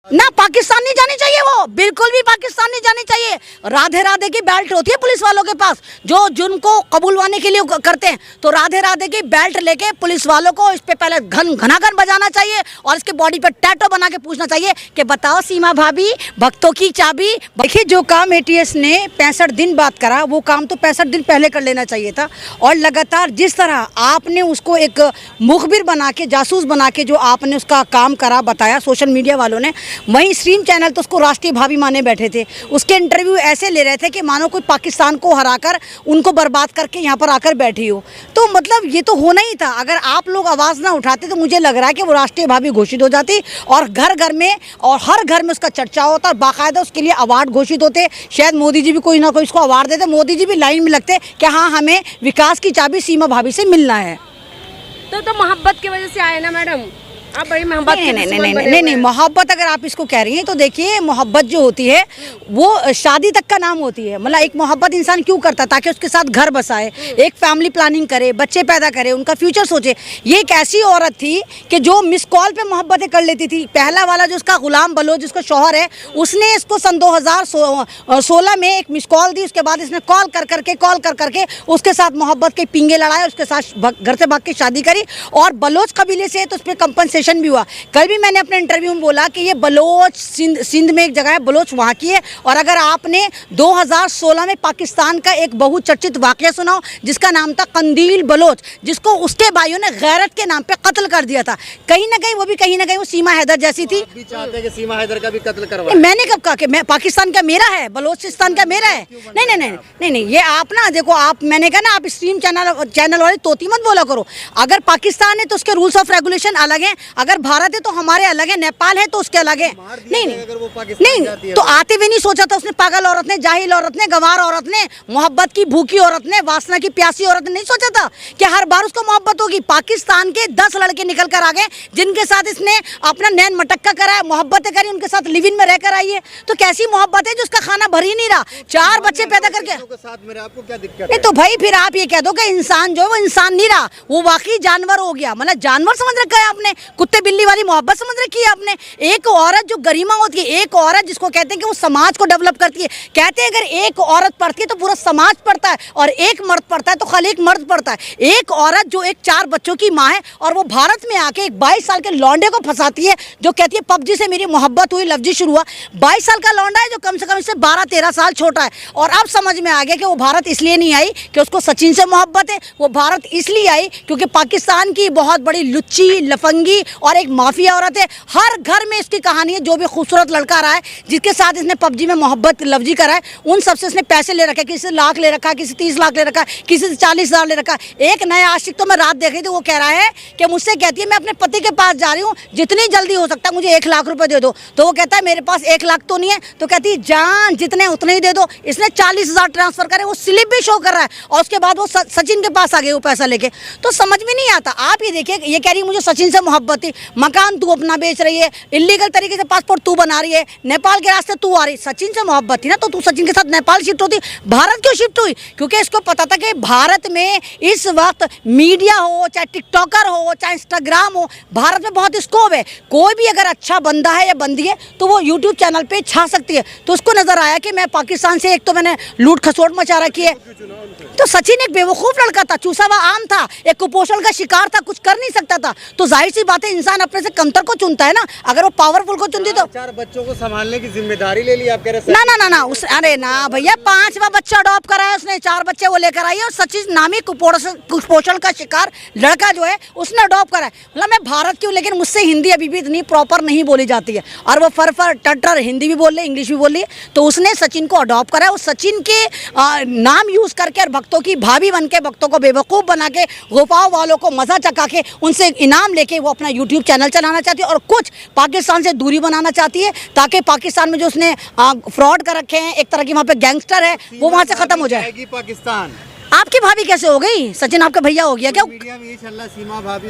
ना पाकिस्तान नहीं जानी चाहिए, वो बिल्कुल भी पाकिस्तान नहीं जानी चाहिए। राधे राधे की बेल्ट होती है पुलिस वालों के पास, जो जिनको कबूलवाने के लिए करते हैं, तो राधे राधे की बेल्ट लेके पुलिस वालों को इस पे पहले घनाघन बजाना चाहिए और इसके बॉडी पे टैटू बना के पूछना चाहिए कि बताओ सीमा भाभी, भक्तों की चाबी। देखिए, जो काम एटीएस ने 65 दिन बाद करा, वो काम तो 65 दिन पहले कर लेना चाहिए था। और लगातार जिस तरह आपने उसको एक मुखबिर बना के, जासूस बना के जो आपने उसका काम करा, बताया सोशल मीडिया वालों ने, वहीं स्ट्रीम चैनल तो उसको राष्ट्रीय भाभी माने बैठे थे। उसके इंटरव्यू ऐसे ले रहे थे कि मानो कोई पाकिस्तान को हराकर उनको बर्बाद करके यहाँ पर आकर बैठी हो। तो मतलब ये तो होना ही था। अगर आप लोग आवाज़ ना उठाते तो मुझे लग रहा है कि वो राष्ट्रीय भाभी घोषित हो जाती और घर घर में और हर घर में उसका चर्चा होता और बाकायदा उसके लिए अवार्ड घोषित होते। शायद मोदी जी भी कोई ना कोई उसको अवार्ड देते, मोदी जी भी लाइन में लगते कि हाँ, हमें विकास की चाबी सीमा भाभी से मिलना है। तो मोहब्बत की वजह से आए ना मैडम, आप बड़ी मोहब्बत। नहीं, मोहब्बत अगर आप इसको कह रही हैं तो देखिए, मोहब्बत जो होती है वो शादी तक का नाम होती है। मतलब एक मोहब्बत इंसान क्यों करता है? ताकि उसके साथ घर बसाए, एक फैमिली प्लानिंग करे, बच्चे पैदा करे, उनका फ्यूचर सोचे। ये एक ऐसी औरत थी कि जो मिस कॉल पे मोहब्बतें कर लेती थी। पहला वाला जो उसका गुलाम बलोच, जिसका शौहर है, उसने इसको सन 2016 में एक मिस कॉल दी। उसके बाद इसने कॉल कर करके उसके साथ मोहब्बत के पिंगे लड़ाए, उसके साथ घर से भाग के शादी करी। और बलोच कबीले से तो उस पर कंपनसेशन भी हुआ। कल भी मैंने अपने इंटरव्यू में बोला कि ये बलोच सिंध में एक जगह है, बलोच वहाँ की है। और अगर आपने 2016 में पाकिस्तान का एक बहुचर्चित वाकया सुना हो जिसका नाम था कंदील बलोच, जिसको उसके भाइयों ने गैरत के नाम पे कत्ल कर दिया था, कहीं ना कहीं वो सीमा हैदर जैसी थी। आप भी चाहते हैं कि सीमा हैदर का भी कत्ल करवाएं? मैंने कब कहा कि मैं पाकिस्तान का मेरा है, बलोचिस्तान का मेरा है? नहीं, ये आप ना देखो, आप, मैंने कहा ना, आप स्ट्रीम चैनल वाली तोती मत बोला करो। अगर पाकिस्तान है तो उसके रूल्स ऑफ रेगुलेशन अलग हैं, अगर भारत है तो हमारे अलग है, नेपाल है तो उसके अलग है। नहीं, तो आते हुए नहीं सोचा था उसने? पागल औरत ने, जाहिल औरत ने, गंवार औरत ने, मोहब्बत की भूखी औरत ने, वासना की प्यासी औरत ने नहीं सोचा था कि हर बार उसको मोहब्बत होगी। पाकिस्तान के 10 लड़के निकल कर आ गए जिनके साथ इसने अपना नैन मटक्का कराया, मोहब्बतें करी, उनके साथ लिव इन में रहकर आई है। तो कैसी मोहब्बत है जो उसका खाना भर ही नहीं रहा? 4 बच्चे पैदा करके। आपको क्या दिक्कत? नहीं तो भाई फिर आप ये कह दो कि इंसान जो है वो इंसान नहीं रहा, वो वाकई जानवर हो गया। मतलब जानवर समझ रखा है आपने, कुत्ते बिल्ली वाली मोहब्बत समझ रखी है आपने। एक औरत जो गरिमा होती है, एक औरत जिसको कहते हैं कि वो समाज को डेवलप करती है। कहते हैं अगर एक औरत पढ़ती है तो पूरा समाज पढ़ता है, और एक मर्द पढ़ता है तो खाली एक मर्द पढ़ता है। एक औरत जो एक 4 बच्चों की माँ है और वो भारत में आके एक 22 साल के लौंडे को फंसाती है, जो कहती है पबजी से मेरी मोहब्बत हुई, लफ्जी शुरू हुआ। 22 साल का लौंडा है जो कम से कम इससे 12-13 साल छोटा है। और अब समझ में आ गया कि वो भारत इसलिए नहीं आई कि उसको सचिन से मोहब्बत है, वो भारत इसलिए आई क्योंकि पाकिस्तान की बहुत बड़ी लुच्ची, लफंगी और एक माफिया औरत है। हर घर में इसकी कहानी है। जो भी खूबसूरत लड़का रहा है जिसके साथ इसने पबजी में मोहब्बत लफ्जी करा है, उन सबसे इसने पैसे ले रखा है। किसी से लाख ले रखा है, किसी 30 लाख ले रखा है, किसी से 40,000 ले रखा है। एक नया आशिक तो मैं रात देख रही थी, वो कह रहा है कि मुझसे कहती है मैं अपने पति के पास जा रही हूँ, जितनी जल्दी हो सकता है मुझे 1 लाख रुपए दे दो। तो वो कहता है मेरे पास 1 लाख तो नहीं है। तो कहती है जान जितने उतने ही दे दो। इसने 40,000 ट्रांसफर करे, वो स्लिप भी शो कर रहा है, और उसके बाद वो सचिन के पास आ गए वो पैसा लेके। तो समझ में नहीं आता। आप ये देखिए, ये कह रही मुझे सचिन से मोहब्बत थी, मकान तू अपना बेच रही है, इलीगल तरीके से पासपोर्ट तू बना रही है, नेपाल के रास्ते तू आ रही। सचिन से मोहब्बत थी ना तो तू सचिन के साथ नेपाल शिफ्ट होती। भारत क्यों शिफ्ट हुई? क्योंकि इसको पता था कि भारत में इस वक्त मीडिया हो, चाहे टिकटॉकर हो, चाहे इंस्टाग्राम हो, भारत में बहुत स्कोप है। कोई भी अगर अच्छा बंदा है या बंदी है तो वो यूट्यूब चैनल पे छा सकती है। तो उसको नजर आया कि मैं पाकिस्तान से, एक तो मैंने लूट खसोट मचा रखी है। तो सचिन एक बेवकूफ लड़का था, चूसा हुआ आम था, एक कुपोषण का शिकार था, कुछ कर नहीं सकता था। तो जाहिर सी बात है इंसान अपने से कमतर को चुनता है ना। अगर वो पावरफुल को चुनती तो 4 बच्चों को संभालने की जिम्मेदारी ले ली आप कह रहे? ना अरे ना भैया, 5वां बच्चा अडॉप्ट कराया उसने, 4 बच्चे वो लेकर आई है। और सचिन नामी कुपोषण का शिकार लड़का जो है उसने अडॉप्ट कराया। मतलब मैं भारत की हूँ लेकिन मुझसे हिंदी अभी भी इतनी प्रॉपर नहीं बोली जाती है, और वो फर टटर हिंदी भी बोल रही है, इंग्लिश भी बोल रही है। तो उसने सचिन को अडॉप्ट कराया। उस सचिन के नाम यूज करके और भक्तों की भाभी बन के, भक्तों को बेवकूफ़ बना के, गोपाओं वालों को मजा चका के, उनसे इनाम लेके वो अपना यूट्यूब चैनल चलाना चाहती है और कुछ पाकिस्तान से दूरी बनाना चाहती है, ताकि पाकिस्तान में जो उसने फ्रॉड कर रखे हैं, एक तरह की वहाँ पे गैंगस्टर है, वो वहाँ से खत्म हो जाए। पाकिस्तान आपकी भाभी कैसे हो गई? सचिन आपका भैया हो गया क्या? मीडिया में ये चल रहा सीमा भाभी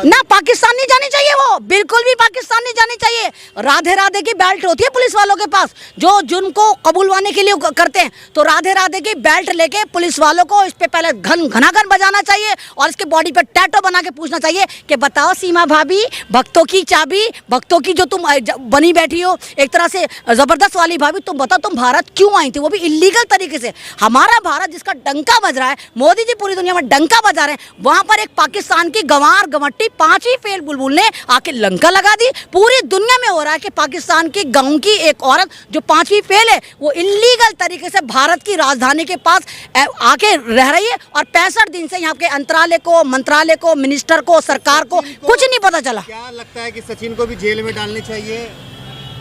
ना, पाकिस्तान नहीं जानी चाहिए, वो बिल्कुल भी पाकिस्तान नहीं जानी चाहिए। राधे राधे की बेल्ट होती है पुलिस वालों के पास, जो जिनको कबूलवाने के लिए करते हैं, तो राधे राधे की बेल्ट लेके पुलिस वालों को इस पे पहले घनाघन बजाना चाहिए और इसके बॉडी पे टैटू बना के पूछना चाहिए कि बताओ सीमा भाभी, भक्तों की चाबी, भक्तों की जो तुम बनी बैठी हो एक तरह से जबरदस्त वाली भाभी, तुम बताओ तुम भारत क्यों आई थी, वो भी इलीगल तरीके से। हमारा भारत जिसका डंका बज रहा है, मोदी जी पूरी दुनिया में डंका बजा रहे हैं, वहां पर एक पाकिस्तान की गंवार गंवट्टी 5वीं फेल बुलबुल ने आके लंका लगा दी। पूरी दुनिया में हो रहा है कि पाकिस्तान की गांव की एक औरत जो 5वीं फेल है, वो इलीगल तरीके से भारत की राजधानी के पास आके रह रही है और 65 दिन से यहाँ के मंत्रालय को, मिनिस्टर को, सरकार को कुछ नहीं पता चला। क्या लगता है कि सचिन को भी जेल में डालनी चाहिए?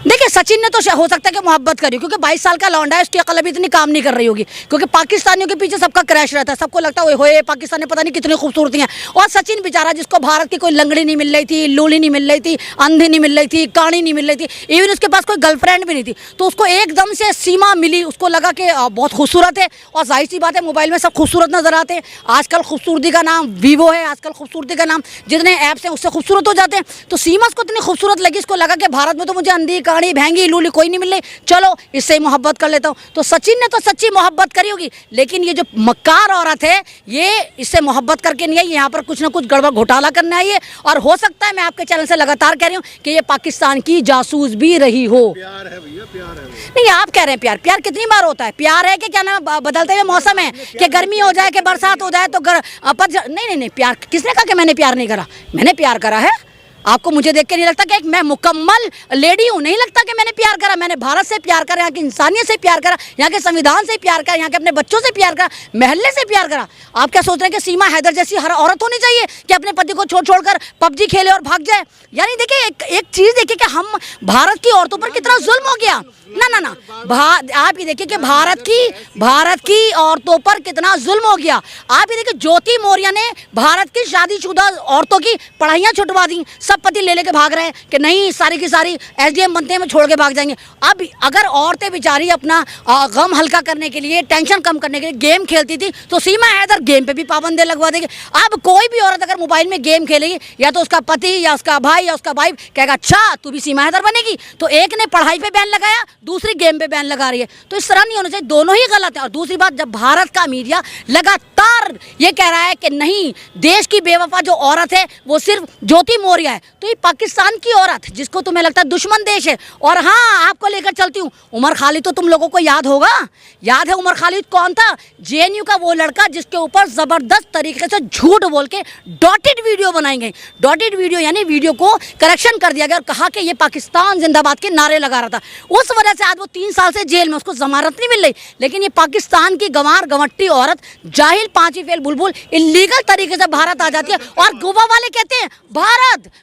देखिए, सचिन ने तो हो सकता है कि मोहब्बत करी, क्योंकि 22 साल का लौंडा है, उसकी अकल अभी इतनी काम नहीं कर रही होगी, क्योंकि पाकिस्तानियों के पीछे सबका क्रैश रहता है, सबको लगता है ओए पाकिस्तान में पता नहीं कितनी खूबसूरती है। और सचिन बेचारा, जिसको भारत की कोई लंगड़ी नहीं मिल रही थी, लूली नहीं मिल रही थी, अंधी नहीं मिल रही थी, काणी नहीं मिल रही थी, इवन उसके पास कोई गर्लफ्रेंड भी नहीं थी, तो उसको एकदम से सीमा मिली, उसको लगा कि बहुत खूबसूरत है। और जाहिर सी बात है, मोबाइल में सब खूबसूरत नजर आते हैं। आजकल खूबसूरती का नाम वीवो है, आजकल खूबसूरती का नाम जितने ऐप्स हैं उससे खूबसूरत हो जाते हैं। तो सीमा उसको इतनी खूबसूरत लगी, इसको लगा कि भारत में तो मुझे अंधी, काणी, भैंगी, लूली कोई नहीं मिल रही, चलो इससे ही मोहब्बत कर लेता हूँ। तो सचिन ने तो सच्ची मोहब्बत करी होगी, लेकिन ये जो मक्कार औरत है, ये इससे मोहब्बत करके नहीं आई, यहाँ पर कुछ ना कुछ गड़बड़ घोटाला करने आई है। और हो सकता है, मैं आपके चैनल से लगातार कह रही हूँ कि ये पाकिस्तान की जासूस भी रही हो। प्यार है भैया, प्यार है। नहीं, आप कह रहे हैं प्यार, प्यार कितनी बार होता है? प्यार है कि क्या नाम, बदलते हुए मौसम है, कि गर्मी हो जाए कि बरसात हो जाए तो नहीं, प्यार किसने कहा कि मैंने प्यार नहीं करा? मैंने प्यार करा है। आपको मुझे देख के नहीं लगता कि मैं मुकम्मल लेडी हूँ? नहीं लगता कि मैंने प्यार करा? मैंने भारत से प्यार करा, यहाँ की इंसानियत से प्यार करा, यहाँ के संविधान से प्यार करा, यहाँ के अपने बच्चों से प्यार करा, महल्ले से प्यार करा। आप क्या सोच रहे हैं कि सीमा हैदर जैसी हर औरत होनी चाहिए कि अपने पति को छोड़कर पबजी खेले और भाग जाए? यानी देखिए, एक चीज़ देखिए कि हम भारत की औरतों पर कितना जुल्म हो गया। ना, आप ये देखिए कि भारत की औरतों पर कितना जुल्म हो गया। आप ये देखिए, ज्योति मौर्य ने भारत की शादीशुदा औरतों की पढ़ाइयाँ छुटवा दी, सब पति ले लेके भाग रहे हैं कि नहीं, सारी की सारी एसडीएम बनते हैं, में छोड़ के भाग जाएंगे। अब अगर औरतें बेचारी अपना गम हल्का करने के लिए, टेंशन कम करने के लिए गेम खेलती थी, तो सीमा हैदर गेम पे भी पाबंदी लगवा देगी। अब कोई भी औरत अगर मोबाइल में गेम खेलेगी, या तो उसका पति या उसका भाई या उसका भाई कहेगा अच्छा तू भी सीमा हैदर बनेगी। तो एक ने पढ़ाई पे बैन लगाया, दूसरी गेम पे बैन लगा रही है, तो इस तरह नहीं होना चाहिए, दोनों ही गलत है। और दूसरी बात, जब भारत का मीडिया लगातार ये कह रहा है कि नहीं, देश की बेवफा जो औरत है वो सिर्फ ज्योति मौर्य है, तो ये पाकिस्तान की औरत जिसको तुम्हें लगता है दुश्मन देश है। और हाँ, आपको लेकर चलती हूँ, उमर खालिद तो तुम लोगों को याद होगा, याद है उमर खालिद कौन था? जेएनयू का वो लड़का जिसके ऊपर जबरदस्त तरीके से झूठ बोल के डॉटेड वीडियो बनाई गई। डॉटेड वीडियो यानी वीडियो को करेक्शन कर दिया गया और कहा कि ये पाकिस्तान जिंदाबाद के नारे लगा रहा था। उस वजह से आज वो 3 साल से जेल में, उसको जमानत नहीं मिल रही। लेकिन ये पाकिस्तान की गंवार गंवट्टी औरत, जाहिल 5वीं फेल बुलबुल, इलीगल तरीके से भारत आ जाती है और गोवा वाले कहते हैं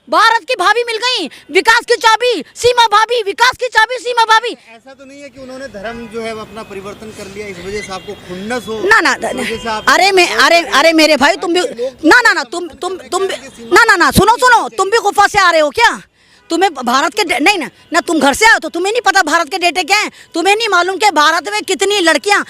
भारत की भाभी मिल गई, विकास की चाबी सीमा भाभी, विकास की चाबी सीमा भाभी। ऐसा तो नहीं है कि उन्होंने धर्म जो है अपना परिवर्तन कर लिया, इस वजह से आपको खुन्नस हो? ना, अरे मेरे भाई, तुम भी ना, तुम सुनो, तुम भी गुफा से आ रहे हो क्या? तुम्हें भारत के नहीं ना तुम घर से आओ तो तुम्हें नहीं पता भारत के डेटे क्या हैं? तुम्हें नहीं मालूम कि भारत में कितनी लड़कियां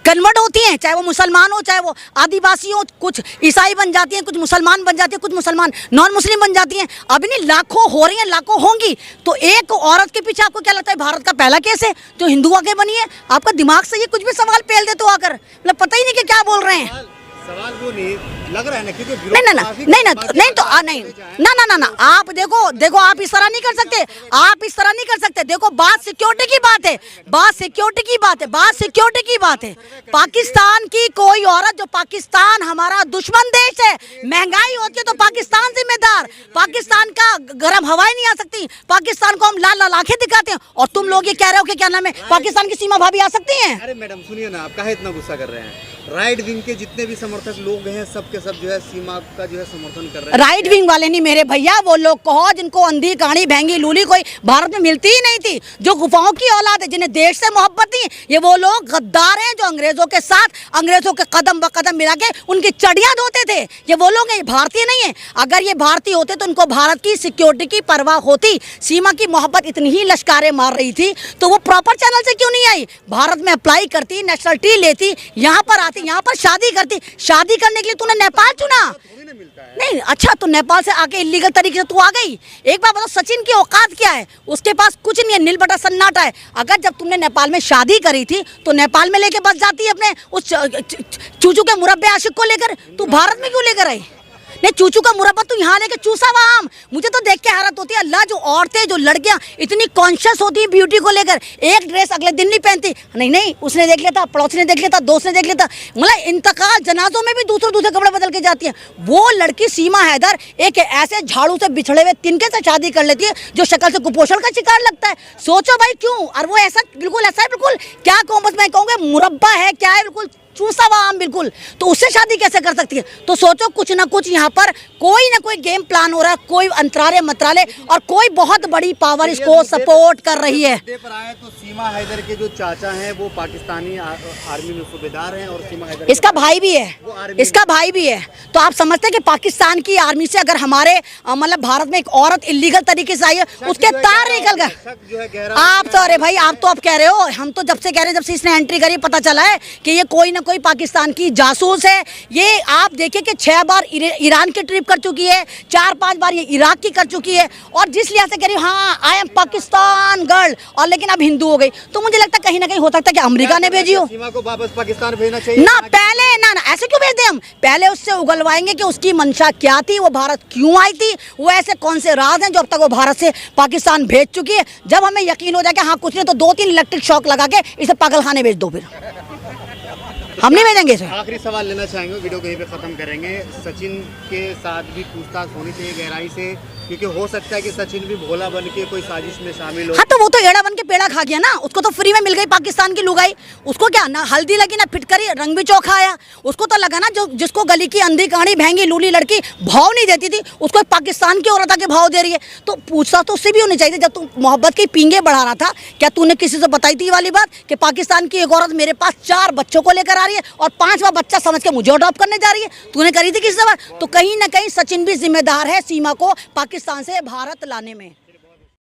कन्वर्ट होती हैं, चाहे वो मुसलमान हो, चाहे वो आदिवासी हो, कुछ ईसाई बन जाती हैं, कुछ मुसलमान बन जाती हैं, कुछ मुसलमान नॉन मुस्लिम बन जाती हैं। अभी नहीं, लाखों हो रही हैं, लाखों होंगी। तो एक औरत के पीछे आपको क्या लगता है भारत का पहला केस है जो हिंदू आके बनी है? आपका दिमाग से ये कुछ भी सवाल पेल दे तो आकर, मतलब पता ही नहीं कि क्या बोल रहे हैं। सवाल वो नहीं लग रहा है ना, क्योंकि नहीं, आप देखो, आप इस तरह नहीं कर सकते, आप इस तरह नहीं कर सकते। देखो, बात सिक्योरिटी की बात है, बात सिक्योरिटी की बात है। पाकिस्तान की कोई औरत, जो पाकिस्तान हमारा दुश्मन देश है, महंगाई होती है तो पाकिस्तान जिम्मेदार, पाकिस्तान का गर्म हवाएं नहीं आ सकती, पाकिस्तान को हम लाल लाल आंखें दिखाते हैं, और तुम लोग ये कह रहे हो कि क्या नाम है, पाकिस्तान की सीमा भाभी आ सकती है? अरे मैडम सुनिए ना, आप काहे इतना गुस्सा कर रहे हैं? राइट विंग के जितने भी समर्थक लोग हैं सब के सब जो है सीमा का जो है समर्थन कर रहे हैं। राइट विंग वाले नहीं मेरे भैया, वो लोग कहो जिनको अंधी कहानी भैंगी लूली कोई भारत में मिलती ही नहीं थी, जो गुफाओं की औलाद है, जिन्हें देश से मोहब्बत नहीं, ये वो लोग गद्दार हैं जो अंग्रेजों के साथ अंग्रेजों के कदम ब कदम मिला के उनकी चढ़ियां धोते थे। ये वो लोग हैं, भारतीय नहीं है। अगर ये भारतीय होते तो उनको भारत की सिक्योरिटी की परवाह होती। सीमा की मोहब्बत इतनी ही लश्कारें मार रही थी तो वो प्रॉपर चैनल से क्यों नहीं आई? भारत में अप्लाई करती, नेशनलिटी लेती, यहाँ पर आती, यहाँ पर शादी करती। शादी करने के लिए तूने नेपाल चुना? नहीं, अच्छा तो नेपाल से आके इलीगल तरीके से तू आ गई। एक बार बताओ, सचिन की औकात क्या है? उसके पास कुछ नहीं है, नील बटा सन्नाटा है। अगर जब तुमने नेपाल में शादी करी थी तो नेपाल में लेके बस जाती अपने उस चूचू के मुरब्बे आशिक को लेकर, तू भारत में क्यों लेकर आई? नहीं, चूचू का मुरब्बा तू यहाँ लेके चूसा हुआ आम। मुझे तो देख के हैरत होती है, अल्लाह, जो औरतें, जो लड़कियां इतनी कॉन्शियस होती है ब्यूटी को लेकर, एक ड्रेस अगले दिन नहीं पहनती। नहीं, उसने देख लिया था, पड़ोसी ने देख लिया था, दोस्त ने देख लिया था, मतलब इंतकाल जनाजों में भी दूसरे कपड़े बदल के जाती है। वो लड़की सीमा हैदर एक ऐसे झाड़ू से बिछड़े हुए तिनके से शादी कर लेती है जो शक्ल से कुपोषण का शिकार लगता है। सोचो भाई क्यों? और वो ऐसा बिल्कुल ऐसा है, बिल्कुल क्या कहूँ, बस मैं कहूँगा मुरब्बा है, क्या है, बिल्कुल चूसा हुआ आम बिल्कुल। तो उससे शादी कैसे कर सकती है? तो सोचो कुछ ना कुछ यहाँ पर कोई ना कोई गेम प्लान हो रहा है, कोई अंतराले मतराले, और कोई बहुत बड़ी पावर इसको सपोर्ट कर रही है। पर आए तो सीमा हैदर के जो चाचा हैं वो पाकिस्तानी आर्मी में सूबेदार हैं और सीमा हैदर इसका भाई भी है, इसका भाई भी है। तो आप समझते हैं कि पाकिस्तान की आर्मी से अगर हमारे मतलब भारत में एक औरत इलीगल तरीके से आई है, उसके तार निकल गए। आप तो, अरे भाई आप तो अब कह रहे हो, हम तो जब से कह रहे हैं, जब से इसने एंट्री करी पता चला है कि ये कोई ना कोई पाकिस्तान की जासूस है। ये आप देखिए कि 6 बार ईरान की ट्रिप कर चुकी है, 4-5 बार ये इराक की कर चुकी है, और जिस लिहाज से कह रही हाँ आई एम पाकिस्तान गर्ल, और लेकिन अब हिंदू हो गई। तो मुझे लगता है कहीं ना कहीं हो सकता है कि अमेरिका ने भेजी हो। सीमा को वापस पाकिस्तान भेजना चाहिए ना, पहले ना ऐसे क्यों भेज दें हम? पहले उससे उगलवाएंगे कि उसकी मंशा क्या थी, वो भारत क्यों आई थी, वो ऐसे कौन से राज हैं जो अब तक वो भारत से पाकिस्तान भेज चुकी है। जब हमें यकीन हो जाए कि हाँ कुछ नहीं, तो 2-3 इलेक्ट्रिक शॉक लगा के इसे पागलखाने भेज दो, फिर हम नहीं भेजेंगे इसे। आखिरी सवाल लेना चाहेंगे, वीडियो कहीं पे खत्म करेंगे। सचिन के साथ भी पूछताछ होनी चाहिए गहराई से, क्योंकि हो सकता है कि सचिन भी भोला बन के कोई साजिश में शामिल हो। हाँ, तो वो तो एड़ा बन के पेड़ा खा गया ना, उसको तो फ्री में मिल गई पाकिस्तान की लुगाई। उसको क्या ना हल्दी लगी ना फिटकरी, रंग भी चौखा आया। उसको तो लगा ना जो जिसको गली की अंधी कहानी भैंगी लूली लड़की भाव नहीं देती थी, उसको पाकिस्तान की औरत आके भाव दे रही है। तो पूछताछ तो उससे भी होनी चाहिए। जब तू मोहब्बत की पींगे बढ़ा रहा था, क्या तूने किसी से बताई थी ये वाली बात कि पाकिस्तान की एक औरत मेरे पास 4 बच्चों को लेकर आ रही है और 5वां बच्चा समझ के मुझे अडॉप्ट करने जा रही है? तूने करी थी किसी से बात? तो कहीं ना कहीं सचिन भी जिम्मेदार है सीमा को पाकिस्तान से भारत लाने में।